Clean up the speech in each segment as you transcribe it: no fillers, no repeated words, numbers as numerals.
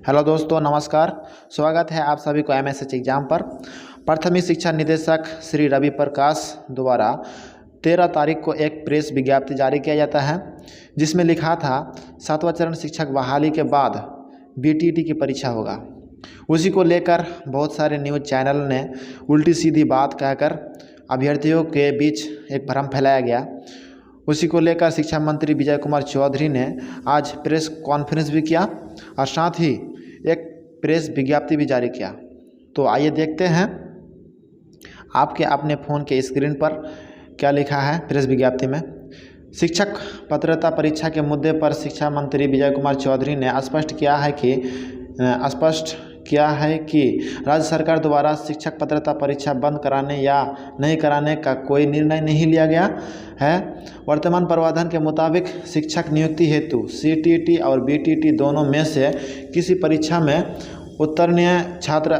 Hello दोस्तों, नमस्कार। स्वागत है आप सभी को एमएसएच एग्जाम पर। प्राथमिक शिक्षा निदेशक श्री रवि प्रकाश द्वारा 13 तारीख को एक प्रेस विज्ञप्ति जारी किया जाता है, जिसमें लिखा था 7वां चरण शिक्षक बहाली के बाद बीटीटी की परीक्षा होगा। उसी को लेकर बहुत सारे न्यूज़ चैनल ने उल्टी सीधी बात कहकर अभ्यर्थियों के बीच एक भ्रम फैलाया गया। उसी को लेकर शिक्षा मंत्री विजय कुमार चौधरी ने आज प्रेस कॉन्फ्रेंस भी किया और साथ ही एक प्रेस विज्ञप्ति भी जारी किया। तो आइए देखते हैं आपके अपने फ़ोन के स्क्रीन पर क्या लिखा है प्रेस विज्ञप्ति में। शिक्षक पात्रता परीक्षा के मुद्दे पर शिक्षा मंत्री विजय कुमार चौधरी ने स्पष्ट किया है कि राज्य सरकार द्वारा शिक्षक पात्रता परीक्षा बंद कराने या नहीं कराने का कोई निर्णय नहीं लिया गया है। वर्तमान प्रावधान के मुताबिक शिक्षक नियुक्ति हेतु सीटीटी और बीटीटी दोनों में से किसी परीक्षा में उत्तीर्ण छात्र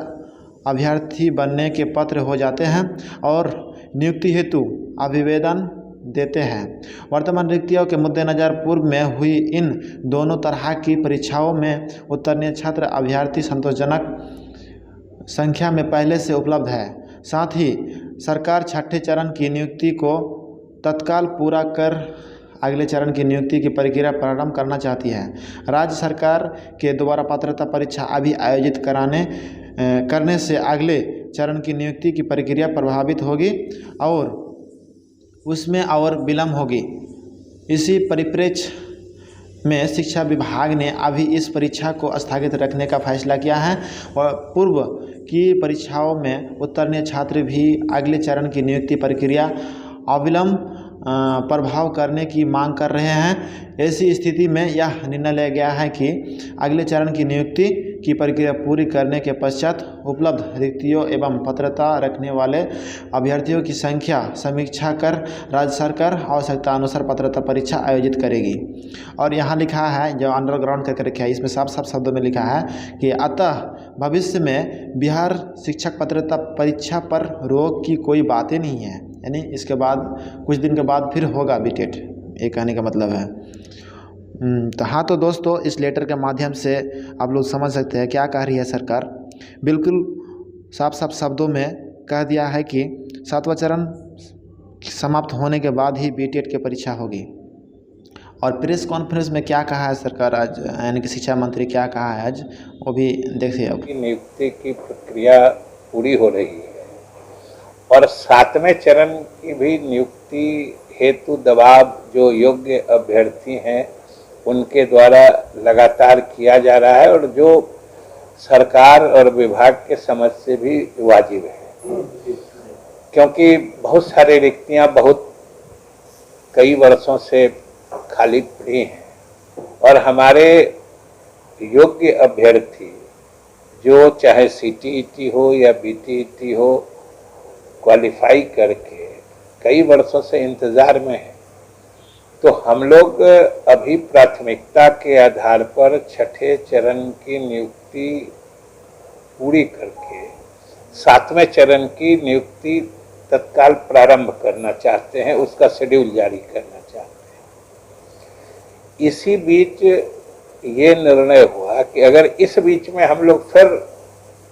अभ्यर्थी बनने के पात्र हो जाते हैं और नियुक्ति हेतु अभिवेदन देते हैं। वर्तमान रिक्तियों के मद्देनजर पूर्व में हुई इन दोनों तरह की परीक्षाओं में उत्तीर्ण छात्र अभ्यर्थी संतोषजनक संख्या में पहले से उपलब्ध है। साथ ही सरकार छठे चरण की नियुक्ति को तत्काल पूरा कर अगले चरण की नियुक्ति की प्रक्रिया प्रारंभ करना चाहती है। राज्य सरकार के द्वारा पात्रता परीक्षा अभी आयोजित करने से अगले चरण की नियुक्ति की प्रक्रिया प्रभावित होगी और उसमें और विलम्ब होगी। इसी परिप्रेक्ष्य में शिक्षा विभाग ने अभी इस परीक्षा को स्थगित रखने का फैसला किया है और पूर्व की परीक्षाओं में उत्तीर्ण छात्र भी अगले चरण की नियुक्ति प्रक्रिया अविलंब प्रभाव करने की मांग कर रहे हैं। ऐसी स्थिति में यह निर्णय लिया गया है कि अगले चरण की नियुक्ति की प्रक्रिया पूरी करने के पश्चात उपलब्ध रिक्तियों एवं पात्रता रखने वाले अभ्यर्थियों की संख्या समीक्षा कर राज्य सरकार आवश्यकता अनुसार पात्रता परीक्षा आयोजित करेगी। और यहाँ लिखा है, जो अंडरग्राउंड करके रखा है, इसमें साफ शब्दों में लिखा है कि अतः भविष्य में बिहार शिक्षक पात्रता परीक्षा पर रोक की कोई बातें नहीं है, यानी इसके बाद कुछ दिन के बाद फिर होगा बीटेट, ये कहने का मतलब है। तो हाँ, तो दोस्तों इस लेटर के माध्यम से आप लोग समझ सकते हैं क्या कह रही है सरकार। बिल्कुल साफ शब्दों में कह दिया है कि 7वां चरण समाप्त होने के बाद ही बीटेट की परीक्षा होगी। और प्रेस कॉन्फ्रेंस में क्या कहा है सरकार आज, यानी कि शिक्षा मंत्री क्या कहा है आज, वो भी देखिए। अब नियुक्ति की प्रक्रिया पूरी हो रही है और 7वें चरण की भी नियुक्ति हेतु दबाव जो योग्य अभ्यर्थी हैं उनके द्वारा लगातार किया जा रहा है और जो सरकार और विभाग के समझ से भी वाजिब है, क्योंकि बहुत सारे रिक्तियां कई वर्षों से खाली पड़ी हैं और हमारे योग्य अभ्यर्थी जो चाहे सीटीईटी हो या बीटीईटी हो क्वालिफाई करके कई वर्षों से इंतज़ार में है। तो हम लोग अभी प्राथमिकता के आधार पर छठे चरण की नियुक्ति पूरी करके 7वें चरण की नियुक्ति तत्काल प्रारंभ करना चाहते हैं, उसका शेड्यूल जारी करना चाहते हैं। इसी बीच ये निर्णय हुआ कि अगर इस बीच में हम लोग फिर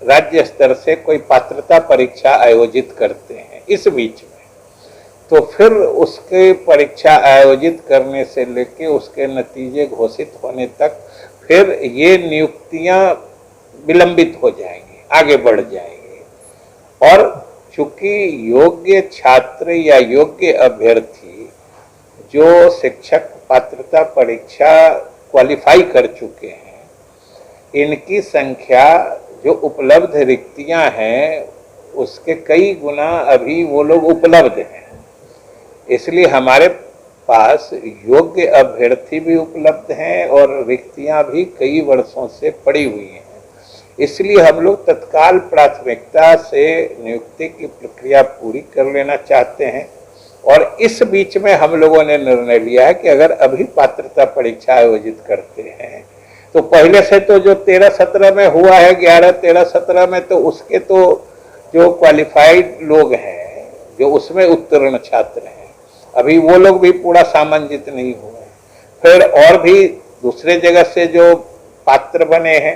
राज्य स्तर से कोई पात्रता परीक्षा आयोजित करते हैं इस बीच में, तो फिर उसके परीक्षा आयोजित करने से लेके उसके नतीजे घोषित होने तक फिर ये नियुक्तियां विलंबित हो जाएंगी, आगे बढ़ जाएंगी। और चूंकि योग्य छात्र या योग्य अभ्यर्थी जो शिक्षक पात्रता परीक्षा क्वालिफाई कर चुके हैं, इनकी संख्या जो उपलब्ध रिक्तियां हैं उसके कई गुना अभी वो लोग उपलब्ध हैं। इसलिए हमारे पास योग्य अभ्यर्थी भी उपलब्ध हैं और रिक्तियां भी कई वर्षों से पड़ी हुई हैं। इसलिए हम लोग तत्काल प्राथमिकता से नियुक्ति की प्रक्रिया पूरी कर लेना चाहते हैं और इस बीच में हम लोगों ने निर्णय लिया है कि अगर अभी पात्रता परीक्षा आयोजित करते हैं तो पहले से तो जो 13-17 में हुआ है, 11-13-17 में, तो उसके तो जो क्वालिफाइड लोग हैं, जो उसमें उत्तीर्ण छात्र हैं, अभी वो लोग भी पूरा सामंजित नहीं हुए। फिर और भी दूसरे जगह से जो पात्र बने हैं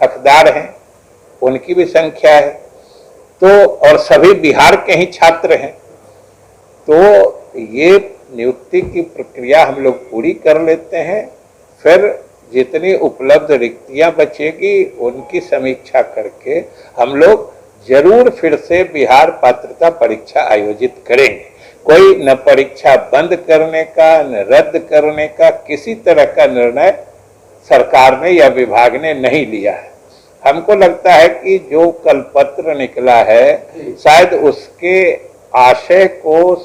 हकदार हैं, उनकी भी संख्या है, तो और सभी बिहार के ही छात्र हैं। तो ये नियुक्ति की प्रक्रिया हम लोग पूरी कर लेते हैं, फिर जितनी उपलब्ध रिक्तियां बचेगी उनकी समीक्षा करके हम लोग जरूर फिर से बिहार पात्रता परीक्षा आयोजित करेंगे। कोई न परीक्षा बंद करने का न रद्द करने का किसी तरह का निर्णय सरकार ने या विभाग ने नहीं लिया है। हमको लगता है कि जो कल पत्र निकला है शायद उसके आशय को